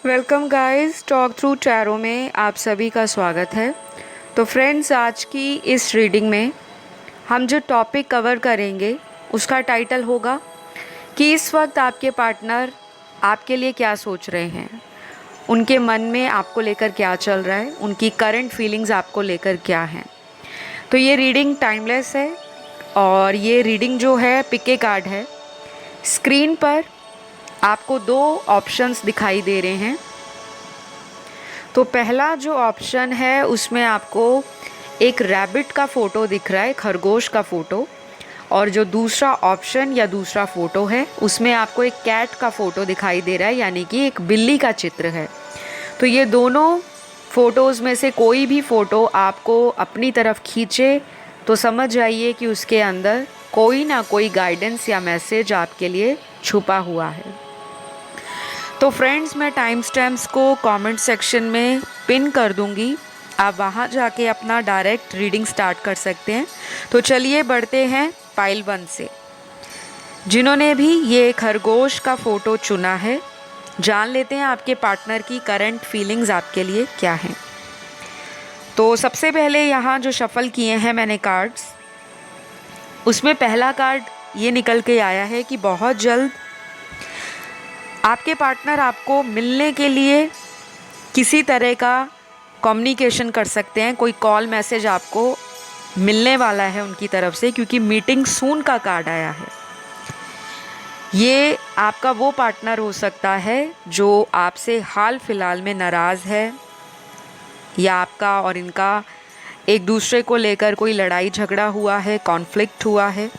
Welcome guys, talk through tarot में आप सभी का स्वागत है। तो फ्रेंड्स, आज की इस रीडिंग में हम जो टॉपिक कवर करेंगे उसका टाइटल होगा कि इस वक्त आपके पार्टनर आपके लिए क्या सोच रहे हैं, उनके मन में आपको लेकर क्या चल रहा है, उनकी करंट फीलिंग्स आपको लेकर क्या हैं। तो ये रीडिंग टाइमलेस है और ये रीडिंग जो है पिक ए कार्ड है। स्क्रीन पर आपको दो ऑप्शंस दिखाई दे रहे हैं। तो पहला जो ऑप्शन है उसमें आपको एक रैबिट का फ़ोटो दिख रहा है, खरगोश का फ़ोटो। और जो दूसरा ऑप्शन या दूसरा फ़ोटो है उसमें आपको एक कैट का फ़ोटो दिखाई दे रहा है, यानी कि एक बिल्ली का चित्र है। तो ये दोनों फ़ोटोज़ में से कोई भी फ़ोटो आपको अपनी तरफ खींचे तो समझ जाइए कि उसके अंदर कोई ना कोई गाइडेंस या मैसेज आपके लिए छुपा हुआ है। तो फ्रेंड्स, मैं टाइम स्टैम्प्स को कमेंट सेक्शन में पिन कर दूंगी, आप वहां जाके अपना डायरेक्ट रीडिंग स्टार्ट कर सकते हैं। तो चलिए बढ़ते हैं पाइल 1 से। जिन्होंने भी ये खरगोश का फ़ोटो चुना है, जान लेते हैं आपके पार्टनर की करंट फीलिंग्स आपके लिए क्या हैं। तो सबसे पहले यहाँ जो शफल किए हैं मैंने कार्ड्स, उसमें पहला कार्ड ये निकल के आया है कि बहुत जल्द आपके पार्टनर आपको मिलने के लिए किसी तरह का कम्युनिकेशन कर सकते हैं। कोई कॉल मैसेज आपको मिलने वाला है उनकी तरफ से, क्योंकि मीटिंग सून का कार्ड आया है। ये आपका वो पार्टनर हो सकता है जो आपसे हाल फिलहाल में नाराज़ है, या आपका और इनका एक दूसरे को लेकर कोई लड़ाई झगड़ा हुआ है, कॉन्फ्लिक्ट हुआ है,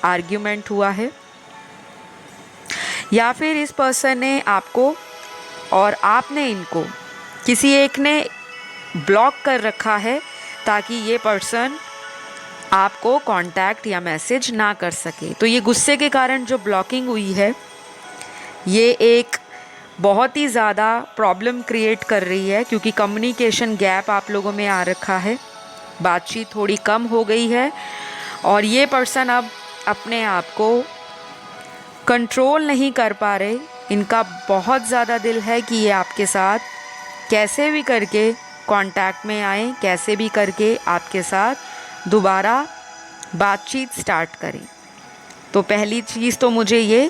आर्ग्यूमेंट हुआ है, या फिर इस पर्सन ने आपको और आपने इनको किसी एक ने ब्लॉक कर रखा है ताकि ये पर्सन आपको कांटेक्ट या मैसेज ना कर सके। तो ये गुस्से के कारण जो ब्लॉकिंग हुई है, ये एक बहुत ही ज़्यादा प्रॉब्लम क्रिएट कर रही है, क्योंकि कम्युनिकेशन गैप आप लोगों में आ रखा है, बातचीत थोड़ी कम हो गई है और ये पर्सन अब अपने आप को कंट्रोल नहीं कर पा रहे। इनका बहुत ज़्यादा दिल है कि ये आपके साथ कैसे भी करके कांटेक्ट में आए, कैसे भी करके आपके साथ दोबारा बातचीत स्टार्ट करें। तो पहली चीज़ तो मुझे ये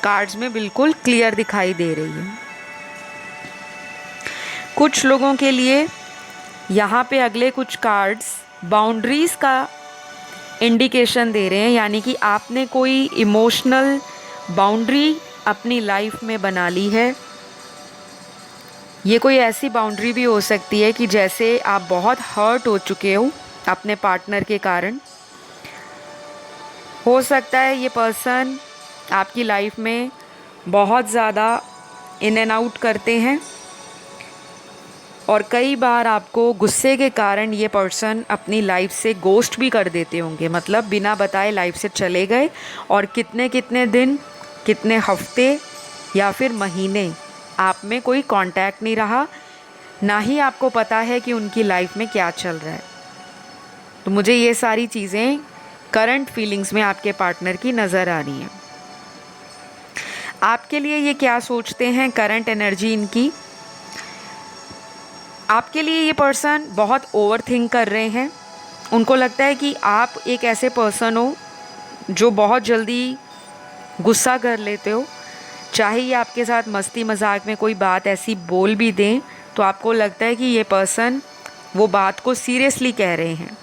कार्ड्स में बिल्कुल क्लियर दिखाई दे रही है। कुछ लोगों के लिए यहाँ पे अगले कुछ कार्ड्स बाउंड्रीज़ का इंडिकेशन दे रहे हैं, यानी कि आपने कोई इमोशनल बाउंड्री अपनी लाइफ में बना ली है। ये कोई ऐसी बाउंड्री भी हो सकती है कि जैसे आप बहुत हर्ट हो चुके हो अपने पार्टनर के कारण। हो सकता है ये पर्सन आपकी लाइफ में बहुत ज़्यादा इन एंड आउट करते हैं और कई बार आपको गुस्से के कारण ये पर्सन अपनी लाइफ से गोस्ट भी कर देते होंगे, मतलब बिना बताए लाइफ से चले गए और कितने कितने दिन, कितने हफ्ते या फिर महीने आप में कोई कांटेक्ट नहीं रहा, ना ही आपको पता है कि उनकी लाइफ में क्या चल रहा है। तो मुझे ये सारी चीज़ें करंट फीलिंग्स में आपके पार्टनर की नज़र आ रही हैं। आपके लिए ये क्या सोचते हैं, करंट एनर्जी इनकी। आपके लिए ये पर्सन बहुत ओवर थिंक कर रहे हैं। उनको लगता है कि आप एक ऐसे पर्सन हो जो बहुत जल्दी गुस्सा कर लेते हो। चाहे ये आपके साथ मस्ती मजाक में कोई बात ऐसी बोल भी दें तो आपको लगता है कि ये पर्सन वो बात को सीरियसली कह रहे हैं।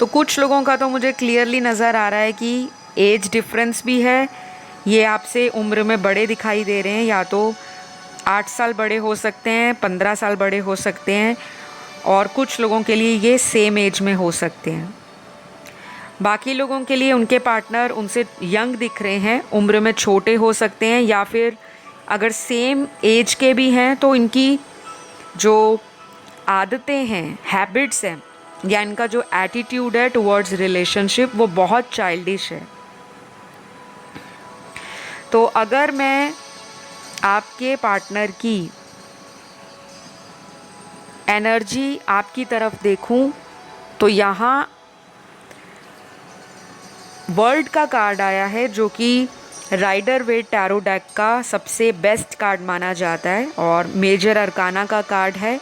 तो कुछ लोगों का तो मुझे क्लियरली नज़र आ रहा है कि एज डिफरेंस भी है। ये आपसे उम्र में बड़े दिखाई दे रहे हैं, या तो 8 साल बड़े हो सकते हैं, 15 साल बड़े हो सकते हैं, और कुछ लोगों के लिए ये सेम एज में हो सकते हैं। बाकी लोगों के लिए उनके पार्टनर उनसे यंग दिख रहे हैं, उम्र में छोटे हो सकते हैं, या फिर अगर सेम एज के भी हैं तो इनकी जो आदतें हैं, हैबिट्स हैं, या इनका जो एटीट्यूड है टुवर्ड्स रिलेशनशिप वो बहुत चाइल्डिश है। तो अगर मैं आपके पार्टनर की एनर्जी आपकी तरफ देखूं तो यहाँ वर्ल्ड का कार्ड आया है, जो कि राइडर वेट टैरो डेक का सबसे बेस्ट कार्ड माना जाता है और मेजर अरकाना का कार्ड है।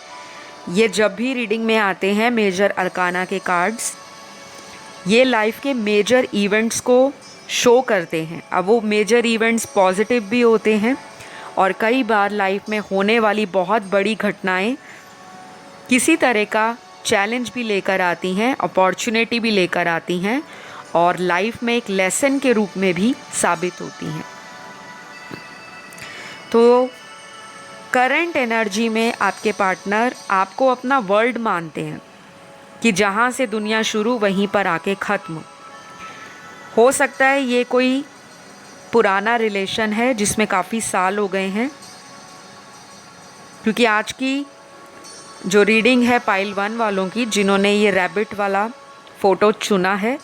ये जब भी रीडिंग में आते हैं मेजर अरकाना के कार्ड्स, ये लाइफ के मेजर इवेंट्स को शो करते हैं। अब वो मेजर इवेंट्स पॉजिटिव भी होते हैं और कई बार लाइफ में होने वाली बहुत बड़ी घटनाएं किसी तरह का चैलेंज भी लेकर आती हैं, अपॉर्चुनिटी भी लेकर आती हैं और लाइफ में एक लेसन के रूप में भी साबित होती हैं। तो करंट एनर्जी में आपके पार्टनर आपको अपना वर्ल्ड मानते हैं कि जहाँ से दुनिया शुरू वहीं पर आके ख़त्म। हो सकता है ये कोई पुराना रिलेशन है जिसमें काफ़ी साल हो गए हैं, क्योंकि आज की जो रीडिंग है पाइल 1 वालों की, जिन्होंने ये रैबिट वाला फ़ोटो चुना है,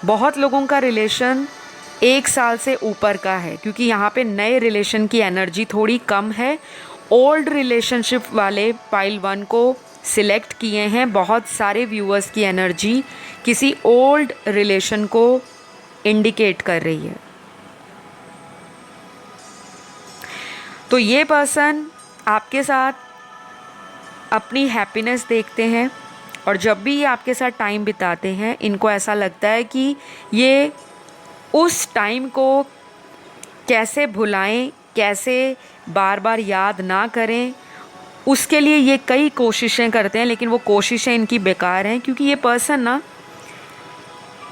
बहुत लोगों का रिलेशन 1 साल से ऊपर का है, क्योंकि यहाँ पे नए रिलेशन की एनर्जी थोड़ी कम है। ओल्ड रिलेशनशिप वाले पाइल 1 को सिलेक्ट किए हैं। बहुत सारे व्यूअर्स की एनर्जी किसी ओल्ड रिलेशन को इंडिकेट कर रही है। तो ये पर्सन आपके साथ अपनी हैप्पीनेस देखते हैं और जब भी ये आपके साथ टाइम बिताते हैं, इनको ऐसा लगता है कि ये उस टाइम को कैसे भुलाएं, कैसे बार बार याद ना करें, उसके लिए ये कई कोशिशें करते हैं, लेकिन वो कोशिशें इनकी बेकार हैं, क्योंकि ये पर्सन ना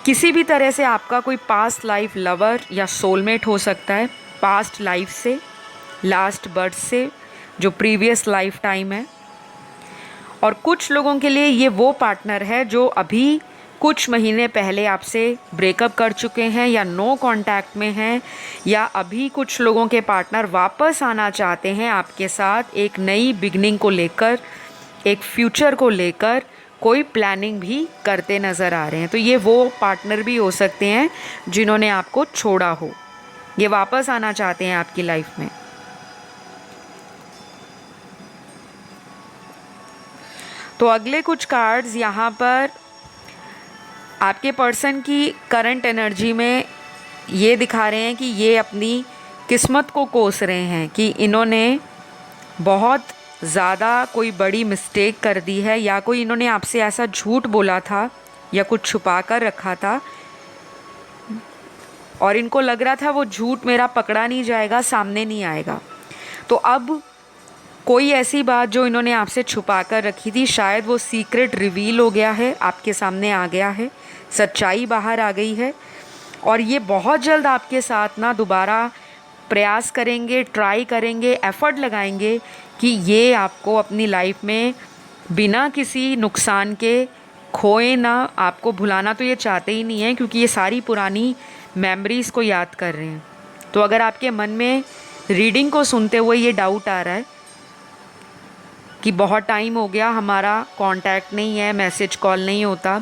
किसी भी तरह से आपका कोई पास्ट लाइफ लवर या सोलमेट हो सकता है, पास्ट लाइफ से, लास्ट बर्थ से, जो प्रीवियस लाइफ टाइम है। और कुछ लोगों के लिए ये वो पार्टनर है जो अभी कुछ महीने पहले आपसे ब्रेकअप कर चुके हैं या नो कांटेक्ट में हैं, या अभी कुछ लोगों के पार्टनर वापस आना चाहते हैं आपके साथ एक नई बिगनिंग को लेकर, एक फ्यूचर को लेकर कोई प्लानिंग भी करते नज़र आ रहे हैं। तो ये वो पार्टनर भी हो सकते हैं जिन्होंने आपको छोड़ा हो, ये वापस आना चाहते हैं आपकी लाइफ में। तो अगले कुछ कार्ड्स यहाँ पर आपके पर्सन की करंट एनर्जी में ये दिखा रहे हैं कि ये अपनी किस्मत को कोस रहे हैं कि इन्होंने बहुत ज़्यादा कोई बड़ी मिस्टेक कर दी है, या कोई इन्होंने आपसे ऐसा झूठ बोला था या कुछ छुपा कर रखा था और इनको लग रहा था वो झूठ मेरा पकड़ा नहीं जाएगा, सामने नहीं आएगा। तो अब कोई ऐसी बात जो इन्होंने आपसे छुपा कर रखी थी, शायद वो सीक्रेट रिवील हो गया है, आपके सामने आ गया है, सच्चाई बाहर आ गई है और ये बहुत जल्द आपके साथ ना दोबारा प्रयास करेंगे, ट्राई करेंगे, एफ़र्ट लगाएंगे कि ये आपको अपनी लाइफ में बिना किसी नुकसान के खोए ना। आपको भुलाना तो ये चाहते ही नहीं हैं, क्योंकि ये सारी पुरानी मेमोरीज़ को याद कर रहे हैं। तो अगर आपके मन में रीडिंग को सुनते हुए ये डाउट आ रहा है कि बहुत टाइम हो गया, हमारा कांटेक्ट नहीं है, मैसेज कॉल नहीं होता,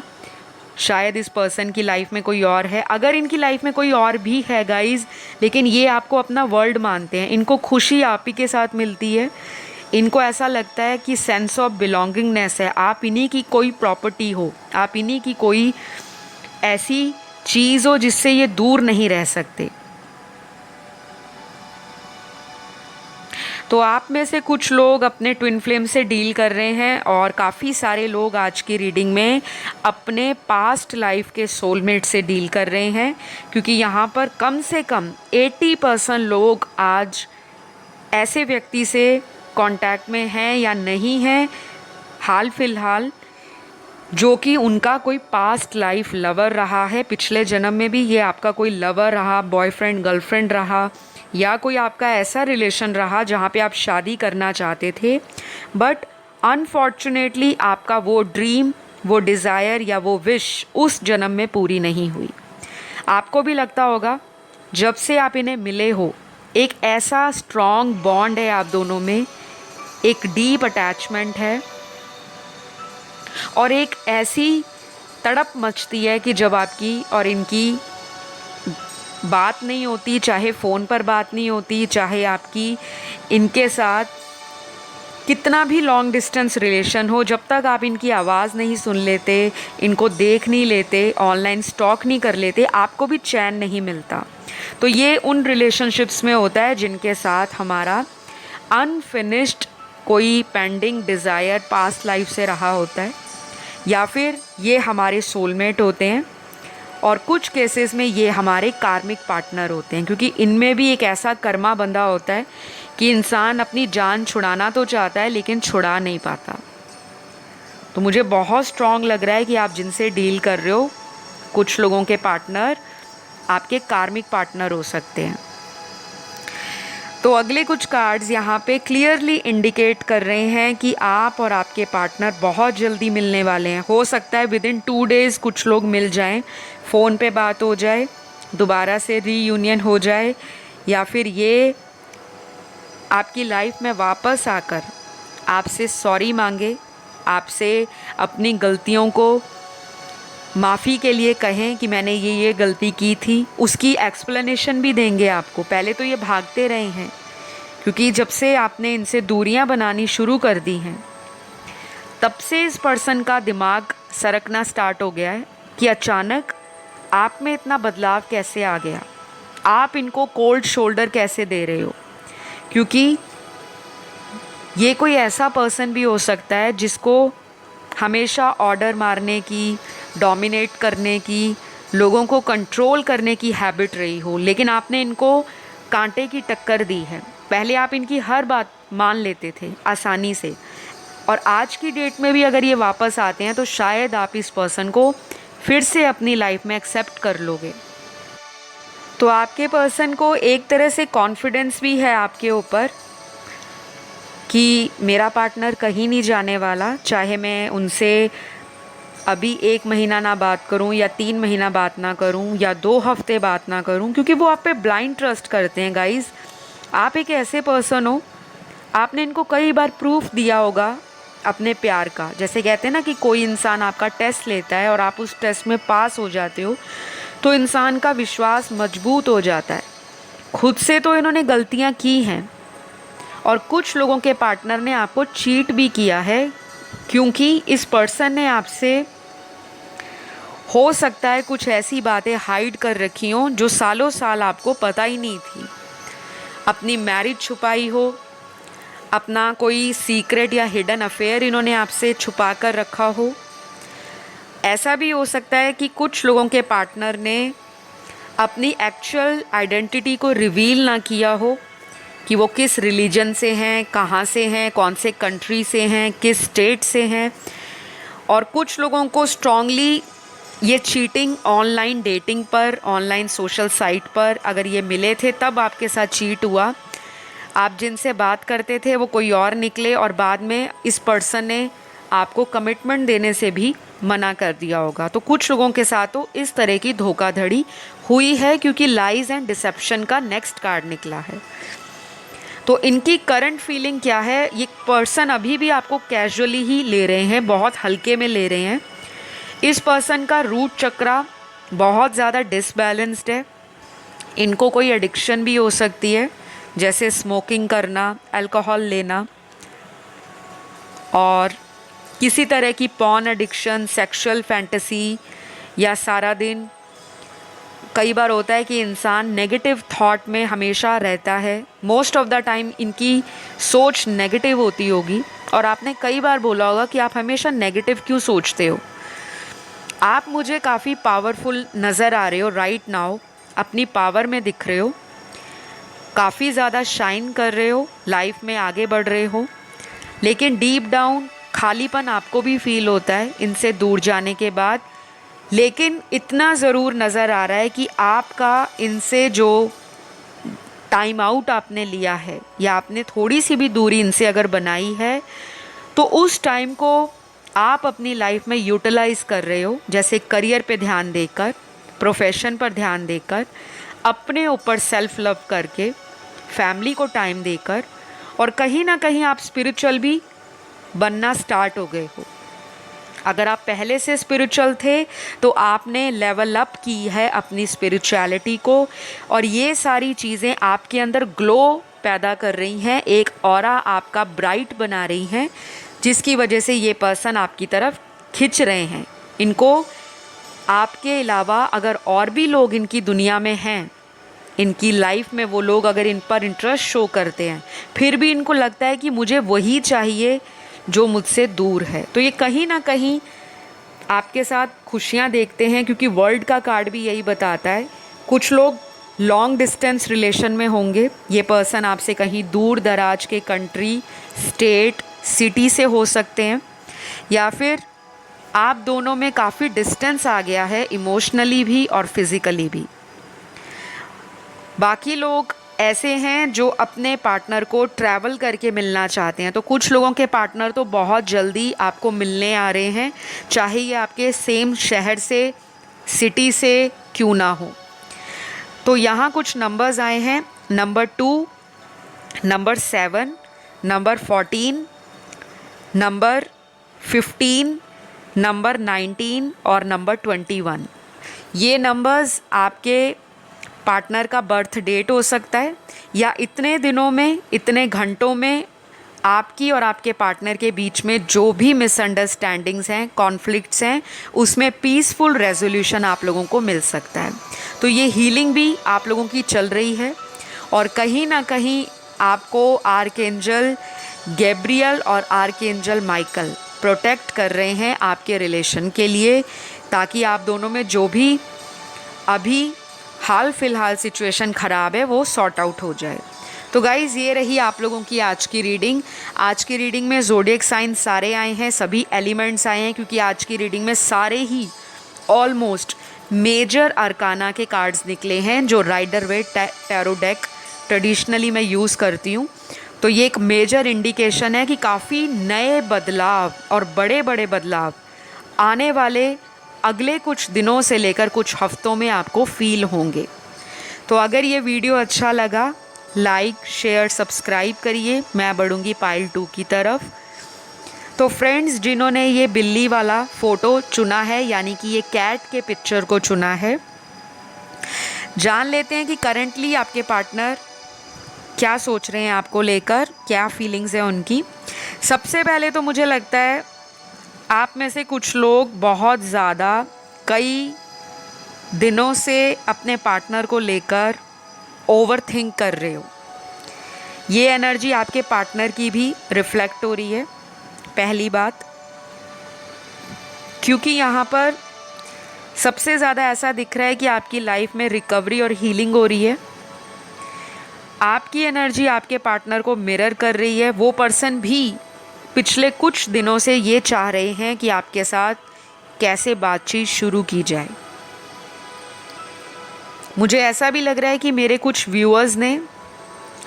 शायद इस पर्सन की लाइफ में कोई और है। अगर इनकी लाइफ में कोई और भी है गाइज़, लेकिन ये आपको अपना वर्ल्ड मानते हैं, इनको खुशी आप ही के साथ मिलती है, इनको ऐसा लगता है कि सेंस ऑफ बिलोंगिंगनेस है, आप इन्हीं की कोई प्रॉपर्टी हो, आप इन्हीं की कोई ऐसी चीज़ हो जिससे ये दूर नहीं रह सकते। तो आप में से कुछ लोग अपने ट्विन फ्लेम से डील कर रहे हैं और काफ़ी सारे लोग आज की रीडिंग में अपने पास्ट लाइफ के सोलमेट से डील कर रहे हैं, क्योंकि यहाँ पर कम से कम 80% लोग आज ऐसे व्यक्ति से कांटेक्ट में हैं या नहीं हैं हाल फिलहाल, जो कि उनका कोई पास्ट लाइफ लवर रहा है। पिछले जन्म में भी ये आपका कोई लवर रहा, बॉयफ्रेंड गर्लफ्रेंड रहा, या कोई आपका ऐसा रिलेशन रहा जहाँ पे आप शादी करना चाहते थे, बट अनफॉर्चुनेटली आपका वो ड्रीम, वो डिज़ायर या वो विश उस जन्म में पूरी नहीं हुई। आपको भी लगता होगा जब से आप इन्हें मिले हो, एक ऐसा स्ट्रॉन्ग बॉन्ड है आप दोनों में, एक डीप अटैचमेंट है और एक ऐसी तड़प मचती है कि जब आपकी और इनकी बात नहीं होती, चाहे फ़ोन पर बात नहीं होती, चाहे आपकी इनके साथ कितना भी लॉन्ग डिस्टेंस रिलेशन हो, जब तक आप इनकी आवाज़ नहीं सुन लेते, इनको देख नहीं लेते, ऑनलाइन स्टॉक नहीं कर लेते, आपको भी चैन नहीं मिलता। तो ये उन रिलेशनशिप्स में होता है जिनके साथ हमारा अनफिनिश्ड कोई पेंडिंग डिज़ायर पास्ट लाइफ से रहा होता है, या फिर ये हमारे सोलमेट होते हैं, और कुछ केसेस में ये हमारे कार्मिक पार्टनर होते हैं, क्योंकि इनमें भी एक ऐसा कर्मा बंधा होता है कि इंसान अपनी जान छुड़ाना तो चाहता है लेकिन छुड़ा नहीं पाता। तो मुझे बहुत स्ट्रॉन्ग लग रहा है कि आप जिनसे डील कर रहे हो, कुछ लोगों के पार्टनर आपके कार्मिक पार्टनर हो सकते हैं। तो अगले कुछ कार्ड्स यहाँ पे क्लियरली इंडिकेट कर रहे हैं कि आप और आपके पार्टनर बहुत जल्दी मिलने वाले हैं। हो सकता है विदिन 2 डेज़ कुछ लोग मिल जाएं, फ़ोन पे बात हो जाए, दोबारा से रीयूनियन हो जाए, या फिर ये आपकी लाइफ में वापस आकर आपसे सॉरी मांगे, आपसे अपनी गलतियों को माफ़ी के लिए कहें कि मैंने ये गलती की थी, उसकी एक्सप्लेनेशन भी देंगे आपको। पहले तो ये भागते रहे हैं, क्योंकि जब से आपने इनसे दूरियां बनानी शुरू कर दी हैं तब से इस पर्सन का दिमाग सरकना स्टार्ट हो गया है कि अचानक आप में इतना बदलाव कैसे आ गया, आप इनको कोल्ड शोल्डर कैसे दे रहे हो। क्योंकि ये कोई ऐसा पर्सन भी हो सकता है जिसको हमेशा ऑर्डर मारने की, डोमिनेट करने की, लोगों को कंट्रोल करने की हैबिट रही हो, लेकिन आपने इनको कांटे की टक्कर दी है। पहले आप इनकी हर बात मान लेते थे आसानी से, और आज की डेट में भी अगर ये वापस आते हैं तो शायद आप इस पर्सन को फिर से अपनी लाइफ में एक्सेप्ट कर लोगे। तो आपके पर्सन को एक तरह से कॉन्फिडेंस भी है आपके ऊपर कि मेरा पार्टनर कहीं नहीं जाने वाला, चाहे मैं उनसे अभी 1 महीना ना बात करूं, या 3 महीना बात ना करूं, या 2 हफ्ते बात ना करूं, क्योंकि वो आप पे ब्लाइंड ट्रस्ट करते हैं। गाइज़, आप एक ऐसे पर्सन हो, आपने इनको कई बार प्रूफ दिया होगा अपने प्यार का। जैसे कहते हैं ना कि कोई इंसान आपका टेस्ट लेता है और आप उस टेस्ट में पास हो जाते हो तो इंसान का विश्वास मजबूत हो जाता है। खुद से तो इन्होंने गलतियां की हैं, और कुछ लोगों के पार्टनर ने आपको चीट भी किया है, क्योंकि इस पर्सन ने आपसे हो सकता है कुछ ऐसी बातें हाइड कर रखी हों जो सालों साल आपको पता ही नहीं थी। अपनी मैरिज छुपाई हो, अपना कोई सीक्रेट या हिडन अफेयर इन्होंने आपसे छुपा कर रखा हो। ऐसा भी हो सकता है कि कुछ लोगों के पार्टनर ने अपनी एक्चुअल आइडेंटिटी को रिवील ना किया हो कि वो किस रिलीजन से हैं, कहाँ से हैं, कौन से कंट्री से हैं, किस स्टेट से हैं। और कुछ लोगों को स्ट्रांगली ये चीटिंग ऑनलाइन डेटिंग पर, ऑनलाइन सोशल साइट पर अगर ये मिले थे तब आपके साथ चीट हुआ। आप जिनसे बात करते थे वो कोई और निकले, और बाद में इस पर्सन ने आपको कमिटमेंट देने से भी मना कर दिया होगा। तो कुछ लोगों के साथ तो इस तरह की धोखाधड़ी हुई है, क्योंकि लाइज एंड डिसेप्शन का नेक्स्ट कार्ड निकला है। तो इनकी करंट फीलिंग क्या है, ये पर्सन अभी भी आपको कैजुअली ही ले रहे हैं, बहुत हल्के में ले रहे हैं। इस पर्सन का रूट चक्रा बहुत ज़्यादा डिसबैलेंस्ड है। इनको कोई एडिक्शन भी हो सकती है, जैसे स्मोकिंग करना, अल्कोहल लेना, और किसी तरह की पॉर्न एडिक्शन, सेक्सुअल फैंटेसी, या सारा दिन कई बार होता है कि इंसान नेगेटिव थॉट में हमेशा रहता है। मोस्ट ऑफ द टाइम इनकी सोच नेगेटिव होती होगी, और आपने कई बार बोला होगा कि आप हमेशा नेगेटिव क्यों सोचते हो। आप मुझे काफ़ी पावरफुल नज़र आ रहे हो राइट नाउ, अपनी पावर में दिख रहे हो, काफ़ी ज़्यादा शाइन कर रहे हो, लाइफ में आगे बढ़ रहे हो, लेकिन डीप डाउन खालीपन आपको भी फील होता है इनसे दूर जाने के बाद। लेकिन इतना ज़रूर नज़र आ रहा है कि आपका इनसे जो टाइम आउट आपने लिया है, या आपने थोड़ी सी भी दूरी इनसे अगर बनाई है, तो उस टाइम को आप अपनी लाइफ में यूटिलाइज़ कर रहे हो। जैसे करियर पे ध्यान देकर, प्रोफेशन पर ध्यान देकर, अपने ऊपर सेल्फ लव करके, फैमिली को टाइम देकर, और कहीं ना कहीं आप स्पिरिचुअल भी बनना स्टार्ट हो गए हो। अगर आप पहले से स्पिरिचुअल थे तो आपने लेवल अप की है अपनी स्पिरिचुअलिटी को, और ये सारी चीज़ें आपके अंदर ग्लो पैदा कर रही हैं, एक ऑरा आपका ब्राइट बना रही हैं, जिसकी वजह से ये पर्सन आपकी तरफ खिंच रहे हैं। इनको आपके अलावा अगर और भी लोग इनकी दुनिया में हैं इनकी लाइफ में वो लोग अगर इन पर इंटरेस्ट शो करते हैं, फिर भी इनको लगता है कि मुझे वही चाहिए जो मुझसे दूर है, तो ये कहीं ना कहीं आपके साथ खुशियाँ देखते हैं, क्योंकि वर्ल्ड का कार्ड भी यही बताता है। कुछ लोग लॉन्ग डिस्टेंस रिलेशन में होंगे, ये पर्सन आपसे कहीं दूर दराज के कंट्री, स्टेट, सिटी से हो सकते हैं, या फिर आप दोनों में काफ़ी डिस्टेंस आ गया है इमोशनली भी और फिज़िकली भी। बाकी लोग ऐसे हैं जो अपने पार्टनर को ट्रैवल करके मिलना चाहते हैं, तो कुछ लोगों के पार्टनर तो बहुत जल्दी आपको मिलने आ रहे हैं, चाहे ये आपके सेम शहर से, सिटी से क्यों ना हो। तो यहाँ कुछ नंबर्स आए हैं, number 2, number 7, number 14, number 15, number 19 और नंबर 21। ये नंबर्स आपके पार्टनर का बर्थ डेट हो सकता है, या इतने दिनों में, इतने घंटों में आपकी और आपके पार्टनर के बीच में जो भी मिसअंडरस्टैंडिंग्स हैं, कॉन्फ्लिक्ट्स हैं, उसमें पीसफुल रेजोल्यूशन आप लोगों को मिल सकता है। तो ये हीलिंग भी आप लोगों की चल रही है, और कहीं ना कहीं आपको आर्कएंजल गैब्रियल और आर्कएंजल माइकल प्रोटेक्ट कर रहे हैं आपके रिलेशन के लिए, ताकि आप दोनों में जो भी अभी हाल फिलहाल सिचुएशन ख़राब है वो सॉर्ट आउट हो जाए। तो गाइज़, ये रही आप लोगों की आज की रीडिंग। आज की रीडिंग में ज़ोडिएक साइन सारे आए हैं, सभी एलिमेंट्स आए हैं, क्योंकि आज की रीडिंग में सारे ही ऑलमोस्ट मेजर अरकाना के कार्ड्स निकले हैं, जो Rider Waite tarot deck traditionally मैं यूज़ करती हूँ। तो ये एक मेजर इंडिकेशन है कि काफ़ी नए बदलाव और बड़े बड़े बदलाव आने वाले अगले कुछ दिनों से लेकर कुछ हफ्तों में आपको फील होंगे। तो अगर ये वीडियो अच्छा लगा, लाइक, शेयर, सब्सक्राइब करिए। मैं बढ़ूँगी पाइल 2 की तरफ। तो फ्रेंड्स, जिन्होंने ये बिल्ली वाला फ़ोटो चुना है, यानी कि ये कैट के पिक्चर को चुना है, जान लेते हैं कि करंटली आपके पार्टनर क्या सोच रहे हैं आपको लेकर, क्या फीलिंग्स है उनकी। सबसे पहले तो मुझे लगता है आप में से कुछ लोग बहुत ज़्यादा कई दिनों से अपने पार्टनर को लेकर ओवर थिंक कर रहे हो। ये एनर्जी आपके पार्टनर की भी रिफ्लेक्ट हो रही है, पहली बात, क्योंकि यहाँ पर सबसे ज़्यादा ऐसा दिख रहा है कि आपकी लाइफ में रिकवरी और हीलिंग हो रही है। आपकी एनर्जी आपके पार्टनर को मिरर कर रही है। वो पर्सन भी पिछले कुछ दिनों से ये चाह रहे हैं कि आपके साथ कैसे बातचीत शुरू की जाए। मुझे ऐसा भी लग रहा है कि मेरे कुछ व्यूअर्स ने,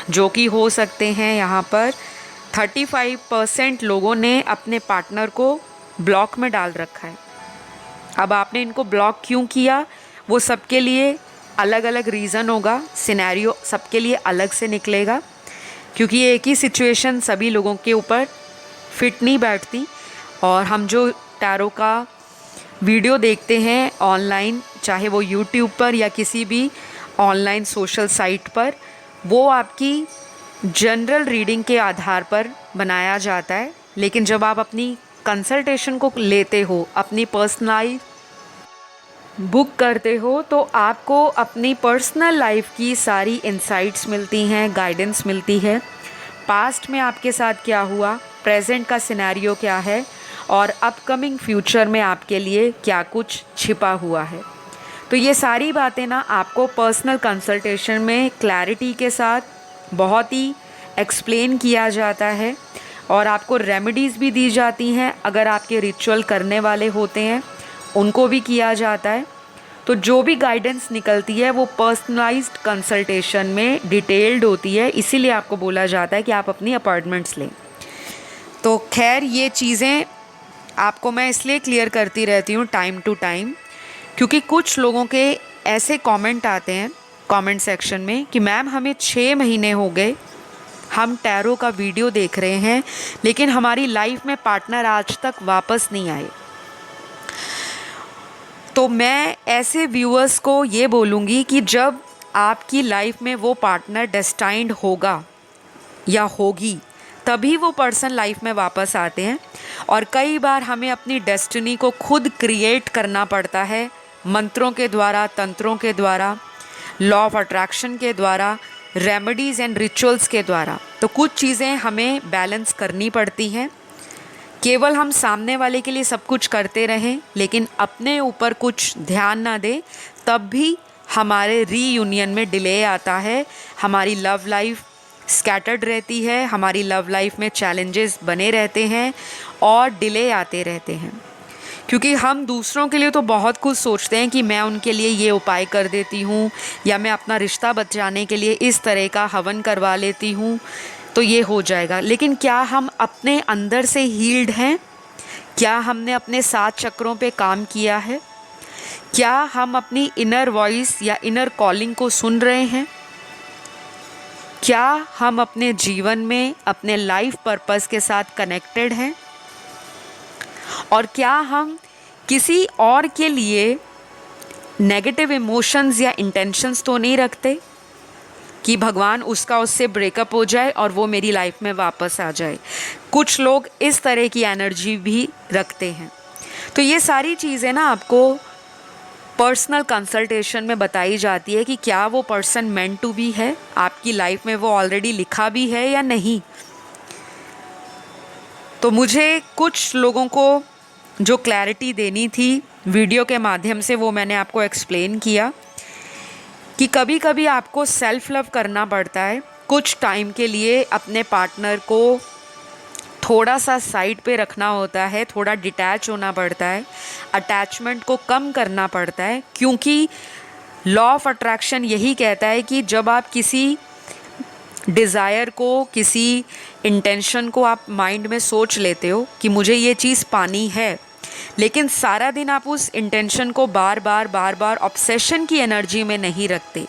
जो कि हो सकते हैं यहाँ पर 35% लोगों ने अपने पार्टनर को ब्लॉक में डाल रखा है। अब आपने इनको ब्लॉक क्यों किया, वो सबके लिए अलग अलग रीज़न होगा, सिनेरियो सबके लिए अलग से निकलेगा, क्योंकि एक ही सिचुएशन सभी लोगों के ऊपर फिट नहीं बैठती। और हम जो टैरो का वीडियो देखते हैं ऑनलाइन, चाहे वो यूट्यूब पर या किसी भी ऑनलाइन सोशल साइट पर, वो आपकी जनरल रीडिंग के आधार पर बनाया जाता है। लेकिन जब आप अपनी कंसल्टेशन को लेते हो, अपनी पर्सनलाइज बुक करते हो, तो आपको अपनी पर्सनल लाइफ की सारी इंसाइट्स मिलती हैं, गाइडेंस मिलती है। पास्ट में आपके साथ क्या हुआ, प्रेजेंट का सिनेरियो क्या है, और अपकमिंग फ्यूचर में आपके लिए क्या कुछ छिपा हुआ है। तो ये सारी बातें ना आपको पर्सनल कंसल्टेशन में क्लैरिटी के साथ बहुत ही एक्सप्लेन किया जाता है, और आपको रेमेडीज़ भी दी जाती हैं। अगर आपके रिचुअल करने वाले होते हैं उनको भी किया जाता है। तो जो भी गाइडेंस निकलती है वो पर्सनलाइज्ड कंसल्टेशन में डिटेल्ड होती है, इसीलिए आपको बोला जाता है कि आप अपनी अपॉइंटमेंट्स लें। तो खैर, ये चीज़ें आपको मैं इसलिए क्लियर करती रहती हूँ टाइम टू टाइम, क्योंकि कुछ लोगों के ऐसे कमेंट आते हैं कमेंट सेक्शन में कि मैम हमें 6 महीने हो गए, हम टैरो का वीडियो देख रहे हैं, लेकिन हमारी लाइफ में पार्टनर आज तक वापस नहीं आए। तो मैं ऐसे व्यूअर्स को ये बोलूँगी कि जब आपकी लाइफ में वो पार्टनर डेस्टाइंड होगा या होगी, तभी वो पर्सन लाइफ में वापस आते हैं। और कई बार हमें अपनी डेस्टिनी को खुद क्रिएट करना पड़ता है, मंत्रों के द्वारा, तंत्रों के द्वारा, लॉ ऑफ अट्रैक्शन के द्वारा, रेमेडीज़ एंड रिचुअल्स के द्वारा। तो कुछ चीज़ें हमें बैलेंस करनी पड़ती हैं। केवल हम सामने वाले के लिए सब कुछ करते रहें लेकिन अपने ऊपर कुछ ध्यान ना दें, तब भी हमारे रीयूनियन में डिले आता है, हमारी लव लाइफ स्कैटर्ड रहती है, हमारी लव लाइफ में चैलेंजेस बने रहते हैं और डिले आते रहते हैं। क्योंकि हम दूसरों के लिए तो बहुत कुछ सोचते हैं कि मैं उनके लिए ये उपाय कर देती हूँ या मैं अपना रिश्ता बचाने के लिए इस तरह का हवन करवा लेती हूँ तो ये हो जाएगा। लेकिन क्या हम अपने अंदर से हील्ड हैं? क्या हमने अपने 7 चक्रों पे काम किया है? क्या हम अपनी इनर वॉइस या इनर कॉलिंग को सुन रहे हैं? क्या हम अपने जीवन में अपने लाइफ पर्पस के साथ कनेक्टेड हैं? और क्या हम किसी और के लिए नेगेटिव इमोशंस या इंटेंशंस तो नहीं रखते कि भगवान उससे ब्रेकअप हो जाए और वो मेरी लाइफ में वापस आ जाए? कुछ लोग इस तरह की एनर्जी भी रखते हैं। तो ये सारी चीज़ें ना आपको पर्सनल कंसल्टेशन में बताई जाती है कि क्या वो पर्सन मेंट टू बी है, आपकी लाइफ में वो ऑलरेडी लिखा भी है या नहीं। तो मुझे कुछ लोगों को जो क्लैरिटी देनी थी वीडियो के माध्यम से वो मैंने आपको एक्सप्लेन किया कि कभी कभी आपको सेल्फ लव करना पड़ता है, कुछ टाइम के लिए अपने पार्टनर को थोड़ा सा साइड पे रखना होता है, थोड़ा डिटैच होना पड़ता है, अटैचमेंट को कम करना पड़ता है। क्योंकि लॉ ऑफ अट्रैक्शन यही कहता है कि जब आप किसी डिज़ायर को, किसी इंटेंशन को आप माइंड में सोच लेते हो कि मुझे ये चीज़ पानी है, लेकिन सारा दिन आप उस इंटेंशन को बार बार ऑब्सेशन की एनर्जी में नहीं रखते,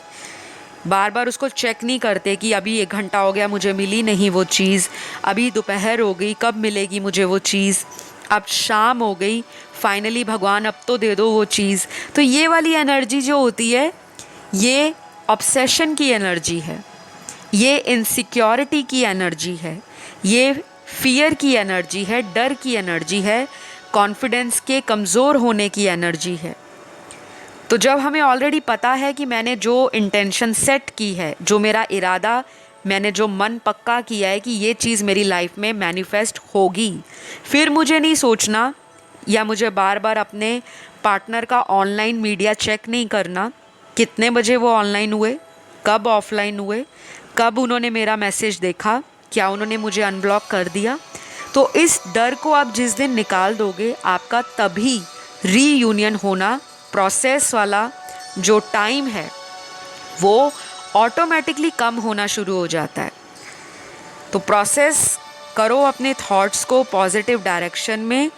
बार बार उसको चेक नहीं करते कि अभी 1 घंटा हो गया मुझे मिली नहीं वो चीज़, अभी दोपहर हो गई कब मिलेगी मुझे वो चीज़, अब शाम हो गई फाइनली भगवान अब तो दे दो वो चीज़। तो ये वाली एनर्जी जो होती है ये ऑब्सेशन की एनर्जी है, ये इनसिक्योरिटी की एनर्जी है, ये फियर की एनर्जी है, डर की एनर्जी है, कॉन्फिडेंस के कमज़ोर होने की एनर्जी है। तो जब हमें ऑलरेडी पता है कि मैंने जो इंटेंशन सेट की है, जो मेरा इरादा, मैंने जो मन पक्का किया है कि ये चीज़ मेरी लाइफ में मैनिफेस्ट होगी, फिर मुझे नहीं सोचना या मुझे बार बार अपने पार्टनर का ऑनलाइन मीडिया चेक नहीं करना, कितने बजे वो ऑनलाइन हुए, कब ऑफलाइन हुए, कब उन्होंने मेरा मैसेज देखा, क्या उन्होंने मुझे अनब्लॉक कर दिया। तो इस डर को आप जिस दिन निकाल दोगे, आपका तभी रीयूनियन होना, प्रोसेस वाला जो टाइम है वो ऑटोमेटिकली कम होना शुरू हो जाता है। तो प्रोसेस करो अपने थॉट्स को पॉजिटिव डायरेक्शन में,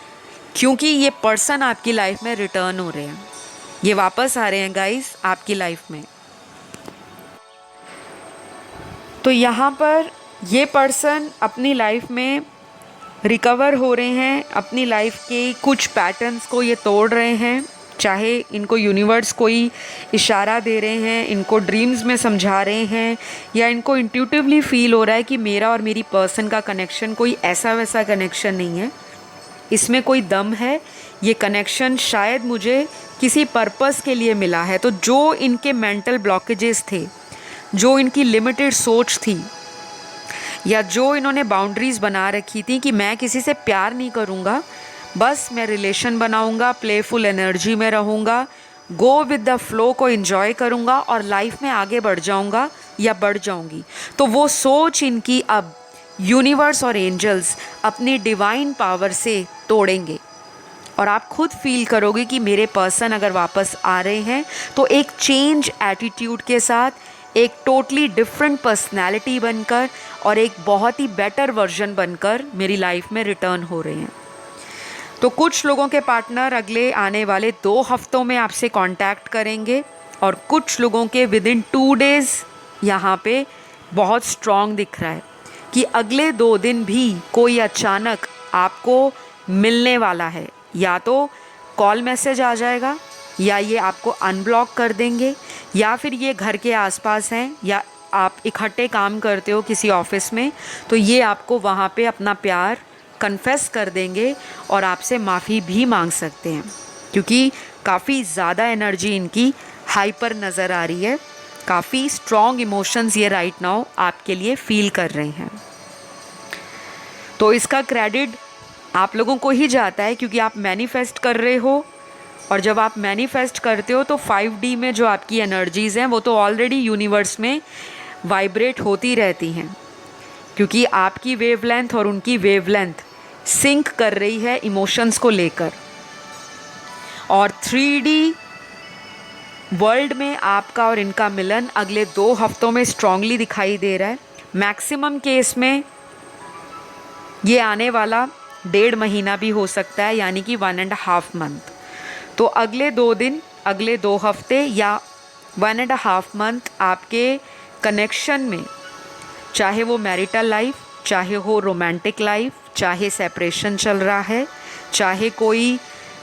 क्योंकि ये पर्सन आपकी लाइफ में रिटर्न हो रहे हैं, ये वापस आ रहे हैं गाइस आपकी लाइफ में। तो यहाँ पर ये पर्सन अपनी लाइफ में रिकवर हो रहे हैं, अपनी लाइफ के कुछ पैटर्न्स को ये तोड़ रहे हैं, चाहे इनको यूनिवर्स कोई इशारा दे रहे हैं, इनको ड्रीम्स में समझा रहे हैं, या इनको इंट्यूटिवली फील हो रहा है कि मेरा और मेरी पर्सन का कनेक्शन कोई ऐसा वैसा कनेक्शन नहीं है, इसमें कोई दम है, ये कनेक्शन शायद मुझे किसी पर्पस के लिए मिला है। तो जो इनके मेंटल ब्लॉकेजेस थे, जो इनकी लिमिटेड सोच थी, या जो इन्होंने बाउंड्रीज़ बना रखी थी कि मैं किसी से प्यार नहीं करूँगा, बस मैं रिलेशन बनाऊँगा, प्लेफुल एनर्जी में रहूँगा, गो विद द फ्लो को एंजॉय करूँगा और लाइफ में आगे बढ़ जाऊँगा या बढ़ जाऊँगी, तो वो सोच इनकी अब यूनिवर्स और एंजल्स अपनी डिवाइन पावर से तोड़ेंगे। और आप खुद फील करोगे कि मेरे पर्सन अगर वापस आ रहे हैं तो एक चेंज एटीट्यूड के साथ, एक टोटली डिफरेंट पर्सनैलिटी बनकर और एक बहुत ही बेटर वर्जन बनकर मेरी लाइफ में रिटर्न हो रहे हैं। तो कुछ लोगों के पार्टनर अगले आने वाले 2 हफ्तों में आपसे कांटेक्ट करेंगे और कुछ लोगों के विद इन 2 डेज़ यहाँ पे बहुत स्ट्रॉन्ग दिख रहा है कि अगले 2 दिन भी कोई अचानक आपको मिलने वाला है, या तो कॉल मैसेज आ जाएगा, या ये आपको अनब्लॉक कर देंगे, या फिर ये घर के आसपास हैं, या आप इकट्ठे काम करते हो किसी ऑफिस में, तो ये आपको वहाँ पे अपना प्यार कन्फेस कर देंगे और आपसे माफ़ी भी मांग सकते हैं, क्योंकि काफ़ी ज़्यादा एनर्जी इनकी हाइपर नज़र आ रही है। काफ़ी स्ट्रॉन्ग इमोशंस ये राइट नाउ आपके लिए फील कर रहे हैं। तो इसका क्रेडिट आप लोगों को ही जाता है, क्योंकि आप मैनिफेस्ट कर रहे हो, और जब आप मैनिफेस्ट करते हो तो 5D में जो आपकी एनर्जीज़ हैं वो तो ऑलरेडी यूनिवर्स में वाइब्रेट होती रहती हैं, क्योंकि आपकी वेवलेंथ और उनकी वेवलेंथ सिंक कर रही है इमोशंस को लेकर। और 3D वर्ल्ड में आपका और इनका मिलन अगले 2 हफ्तों में स्ट्रांगली दिखाई दे रहा है। मैक्सिमम केस में ये आने वाला 1.5 महीना भी हो सकता है, यानी कि 1.5 मंथ। तो अगले 2 दिन, अगले 2 हफ्ते या 1.5 मंथ आपके कनेक्शन में, चाहे वो मैरिटल लाइफ, चाहे हो रोमांटिक लाइफ, चाहे सेपरेशन चल रहा है, चाहे कोई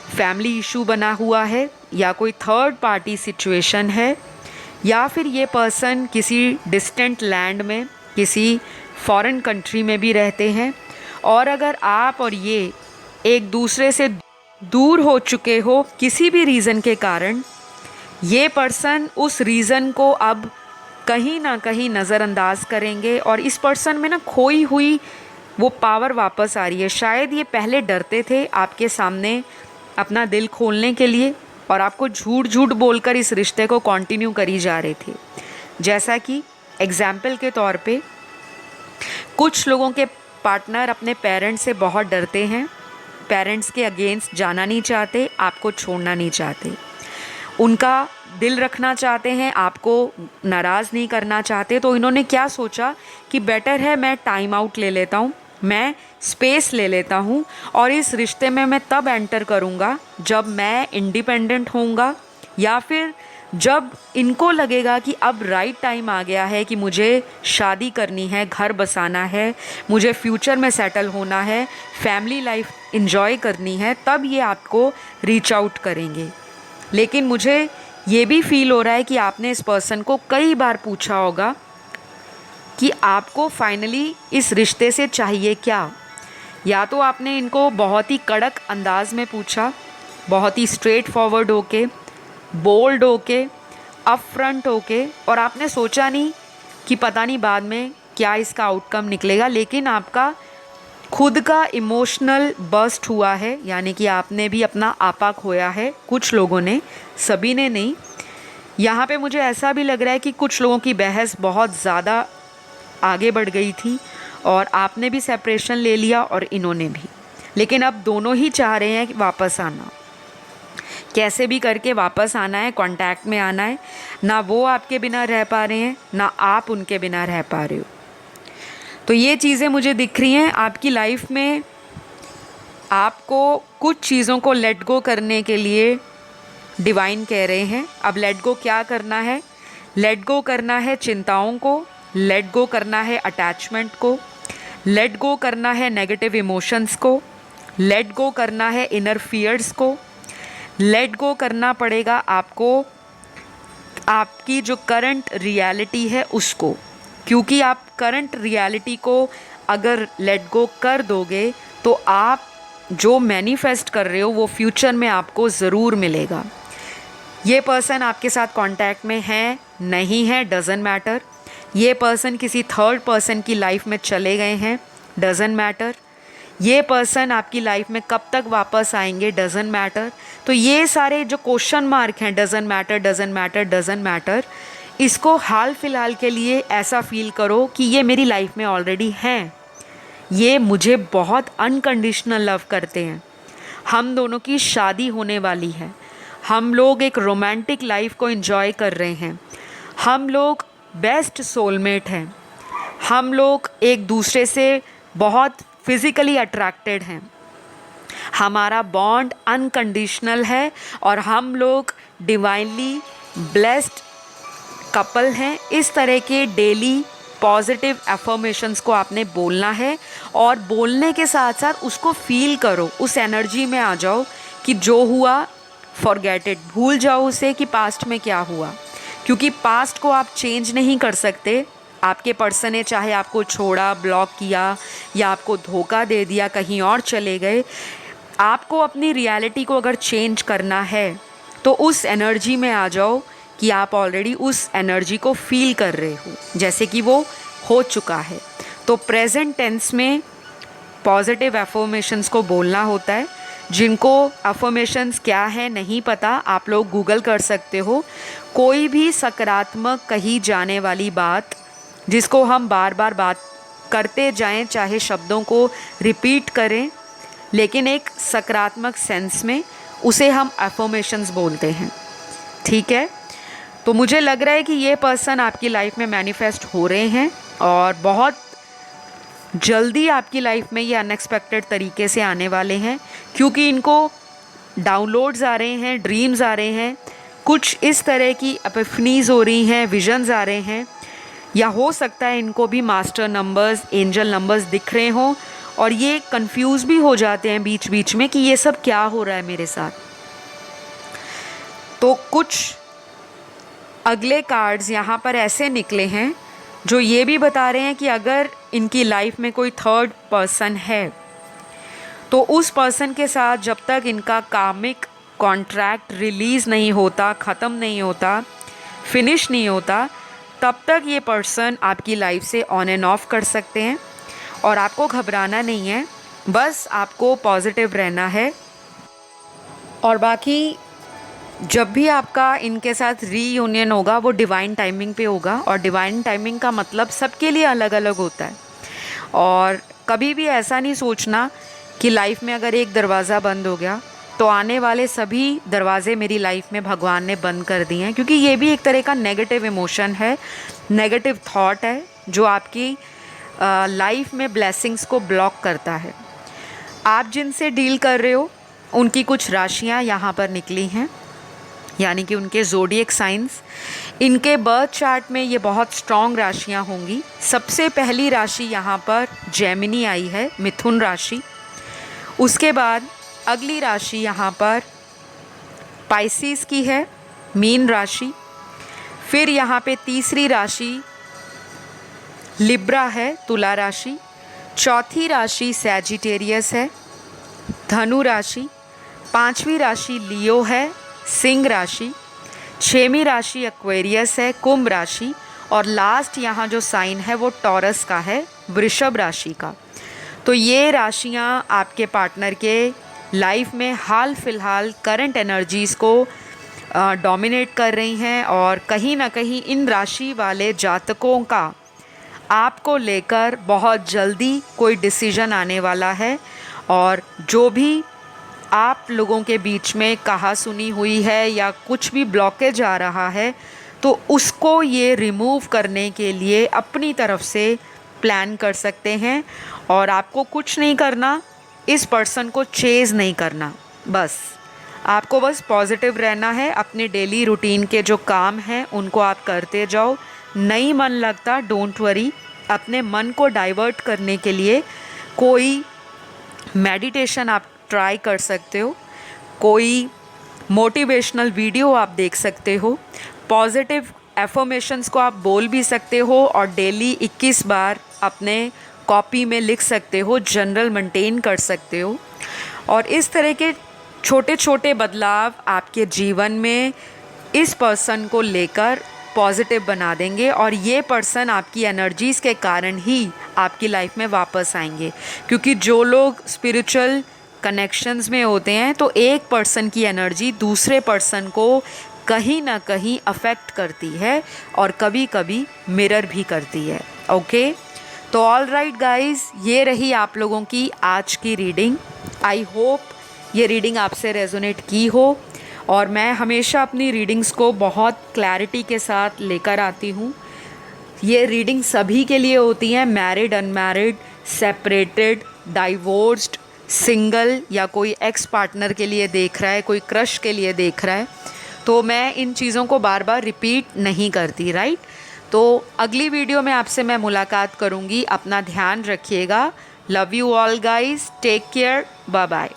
फैमिली इशू बना हुआ है, या कोई थर्ड पार्टी सिचुएशन है, या फिर ये पर्सन किसी डिस्टेंट लैंड में, किसी फॉरेन कंट्री में भी रहते हैं, और अगर आप और ये एक दूसरे से दूर हो चुके हो किसी भी रीज़न के कारण, ये पर्सन उस रीज़न को अब कहीं ना कहीं नज़रअंदाज करेंगे, और इस पर्सन में ना खोई हुई वो पावर वापस आ रही है। शायद ये पहले डरते थे आपके सामने अपना दिल खोलने के लिए, और आपको झूठ झूठ बोलकर इस रिश्ते को कंटिन्यू करी जा रहे थे। जैसा कि एग्जाम्पल के तौर पे कुछ लोगों के पार्टनर अपने पेरेंट्स से बहुत डरते हैं, पेरेंट्स के अगेंस्ट जाना नहीं चाहते, आपको छोड़ना नहीं चाहते, उनका दिल रखना चाहते हैं, आपको नाराज़ नहीं करना चाहते। तो इन्होंने क्या सोचा कि बेटर है मैं टाइम आउट ले लेता हूँ, मैं स्पेस ले लेता हूँ, और इस रिश्ते में मैं तब एंटर करूँगा जब मैं इंडिपेंडेंट होऊंगा, या फिर जब इनको लगेगा कि अब राइट टाइम आ गया है कि मुझे शादी करनी है, घर बसाना है, मुझे फ्यूचर में सेटल होना है, फैमिली लाइफ इंजॉय करनी है, तब ये आपको रीच आउट करेंगे। लेकिन मुझे ये भी फील हो रहा है कि आपने इस पर्सन को कई बार पूछा होगा कि आपको फाइनली इस रिश्ते से चाहिए क्या। या तो आपने इनको बहुत ही कड़क अंदाज में पूछा, बहुत ही स्ट्रेट फॉरवर्ड होके, बोल्ड होके, अप फ्रंट होके, और आपने सोचा नहीं कि पता नहीं बाद में क्या इसका आउटकम निकलेगा, लेकिन आपका खुद का इमोशनल बर्स्ट हुआ है, यानी कि आपने भी अपना आपा खोया है। कुछ लोगों ने, सभी ने नहीं। यहाँ पे मुझे ऐसा भी लग रहा है कि कुछ लोगों की बहस बहुत ज़्यादा आगे बढ़ गई थी, और आपने भी सेपरेशन ले लिया और इन्होंने भी। लेकिन अब दोनों ही चाह रहे हैं कि वापस आना, कैसे भी करके वापस आना है, कांटेक्ट में आना है। ना वो आपके बिना रह पा रहे हैं, ना आप उनके बिना रह पा रहे हो। तो ये चीज़ें मुझे दिख रही हैं आपकी लाइफ में। आपको कुछ चीज़ों को लेट गो करने के लिए डिवाइन कह रहे हैं। अब लेट गो क्या करना है? लेट गो करना है चिंताओं को, लेट गो करना है अटैचमेंट को, लेट गो करना है नेगेटिव इमोशंस को, लेट गो करना है इनर फियर्स को, लेट गो करना पड़ेगा आपको आपकी जो करंट रियलिटी है उसको, क्योंकि आप करंट रियलिटी को अगर लेट गो कर दोगे तो आप जो मैनिफेस्ट कर रहे हो वो फ्यूचर में आपको ज़रूर मिलेगा। ये पर्सन आपके साथ कांटेक्ट में है नहीं है डज़न्ट मैटर, ये पर्सन किसी थर्ड पर्सन की लाइफ में चले गए हैं डज़न्ट मैटर, ये पर्सन आपकी लाइफ में कब तक वापस आएंगे डज़न्ट मैटर। तो ये सारे जो क्वेश्चन मार्क हैं, doesn't matter doesn't matter doesn't matter, इसको हाल फिलहाल के लिए ऐसा फील करो कि ये मेरी लाइफ में ऑलरेडी हैं, ये मुझे बहुत अनकंडीशनल लव करते हैं, हम दोनों की शादी होने वाली है, हम लोग एक रोमांटिक लाइफ को एंजॉय कर रहे हैं, हम लोग बेस्ट सोलमेट हैं, हम लोग एक दूसरे से बहुत फिज़िकली अट्रैक्टेड हैं, हमारा बॉन्ड अनकंडीशनल है, और हम लोग डिवाइनली ब्लेस्ड कपल हैं। इस तरह के डेली पॉजिटिव एफर्मेशंस को आपने बोलना है, और बोलने के साथ साथ उसको फील करो, उस एनर्जी में आ जाओ कि जो हुआ फॉरगेट इट, भूल जाओ उसे कि पास्ट में क्या हुआ, क्योंकि पास्ट को आप चेंज नहीं कर सकते। आपके पर्सन ने चाहे आपको छोड़ा, ब्लॉक किया, या आपको धोखा दे दिया, कहीं और चले गए, आपको अपनी रियलिटी को अगर चेंज करना है तो उस एनर्जी में आ जाओ कि आप ऑलरेडी उस एनर्जी को फील कर रहे हो, जैसे कि वो हो चुका है। तो प्रेजेंट टेंस में पॉजिटिव अफर्मेशंस को बोलना होता है। जिनको अफर्मेशंस क्या है नहीं पता, आप लोग गूगल कर सकते हो। कोई भी सकारात्मक कही जाने वाली बात जिसको हम बार बार बात करते जाएं, चाहे शब्दों को रिपीट करें, लेकिन एक सकारात्मक सेंस में, उसे हम अफर्मेशंस बोलते हैं। ठीक है, तो मुझे लग रहा है कि ये पर्सन आपकी लाइफ में मैनिफेस्ट हो रहे हैं और बहुत जल्दी आपकी लाइफ में ये अनएक्सपेक्टेड तरीके से आने वाले हैं, क्योंकि इनको डाउनलोड्स आ रहे हैं, ड्रीम्स आ रहे हैं, कुछ इस तरह की एपिफनीज हो रही हैं, विजन्स आ रहे हैं, या हो सकता है इनको भी मास्टर नंबर्स, एंजल नंबर्स दिख रहे हों और ये कंफ्यूज भी हो जाते हैं बीच बीच में कि ये सब क्या हो रहा है मेरे साथ। तो कुछ अगले कार्ड्स यहाँ पर ऐसे निकले हैं जो ये भी बता रहे हैं कि अगर इनकी लाइफ में कोई थर्ड पर्सन है तो उस पर्सन के साथ जब तक इनका कार्मिक कॉन्ट्रैक्ट रिलीज़ नहीं होता, ख़त्म नहीं होता, फिनिश नहीं होता, तब तक ये पर्सन आपकी लाइफ से ऑन एंड ऑफ कर सकते हैं। और आपको घबराना नहीं है, बस आपको पॉजिटिव रहना है। और बाकी जब भी आपका इनके साथ रीयूनियन होगा वो डिवाइन टाइमिंग पे होगा, और डिवाइन टाइमिंग का मतलब सबके लिए अलग अलग होता है। और कभी भी ऐसा नहीं सोचना कि लाइफ में अगर एक दरवाज़ा बंद हो गया तो आने वाले सभी दरवाजे मेरी लाइफ में भगवान ने बंद कर दिए हैं, क्योंकि ये भी एक तरह का नेगेटिव इमोशन है, नेगेटिव थॉट है जो आपकी लाइफ में ब्लेसिंग्स को ब्लॉक करता है। आप जिनसे डील कर रहे हो उनकी कुछ राशियाँ यहाँ पर निकली हैं, यानी कि उनके ज़ोडिएक साइंस। इनके बर्थ चार्ट में ये बहुत स्ट्रॉन्ग राशियाँ होंगी। सबसे पहली राशि यहाँ पर जेमिनी आई है, मिथुन राशि। उसके बाद अगली राशि यहाँ पर पाइसिस की है, मीन राशि। फिर यहाँ पे तीसरी राशि लिब्रा है, तुला राशि। चौथी राशि सैजिटेरियस है, धनु राशि। पांचवी राशि लियो है, सिंह राशि। छठवीं राशि एक्वेरियस है, कुंभ राशि। और लास्ट यहाँ जो साइन है वो टॉरस का है, वृषभ राशि का। तो ये राशियाँ आपके पार्टनर के लाइफ में हाल फिलहाल करंट एनर्जीज़ को डोमिनेट कर रही हैं, और कहीं ना कहीं इन राशि वाले जातकों का आपको लेकर बहुत जल्दी कोई डिसीजन आने वाला है। और जो भी आप लोगों के बीच में कहा सुनी हुई है या कुछ भी ब्लॉकेज आ रहा है, तो उसको ये रिमूव करने के लिए अपनी तरफ से प्लान कर सकते हैं। और आपको कुछ नहीं करना, इस पर्सन को चेज़ नहीं करना, बस आपको बस पॉजिटिव रहना है। अपने डेली रूटीन के जो काम हैं उनको आप करते जाओ। नहीं मन लगता, डोंट वरी। अपने मन को डाइवर्ट करने के लिए कोई मेडिटेशन आप ट्राई कर सकते हो, कोई मोटिवेशनल वीडियो आप देख सकते हो, पॉजिटिव एफर्मेशंस को आप बोल भी सकते हो, और डेली 21 बार अपने कॉपी में लिख सकते हो, जनरल मेंटेन कर सकते हो। और इस तरह के छोटे छोटे बदलाव आपके जीवन में इस पर्सन को लेकर पॉजिटिव बना देंगे, और ये पर्सन आपकी एनर्जीज़ के कारण ही आपकी लाइफ में वापस आएंगे। क्योंकि जो लोग स्पिरिचुअल कनेक्शंस में होते हैं तो एक पर्सन की एनर्जी दूसरे पर्सन को कहीं ना कहीं अफेक्ट करती है, और कभी कभी मिरर भी करती है। ओके, तो ऑल राइट गाइज, ये रही आप लोगों की आज की रीडिंग। आई होप ये रीडिंग आपसे रेजोनेट की हो, और मैं हमेशा अपनी रीडिंग्स को बहुत क्लैरिटी के साथ लेकर आती हूँ। ये रीडिंग सभी के लिए होती हैं, married, unmarried, separated, divorced, single, या कोई एक्स पार्टनर के लिए देख रहा है, कोई क्रश के लिए देख रहा है। तो मैं इन चीज़ों को बार बार रिपीट नहीं करती, राइट। तो अगली वीडियो में आपसे मैं मुलाकात करूँगी। अपना ध्यान रखिएगा। Love you all guys, take care, bye bye.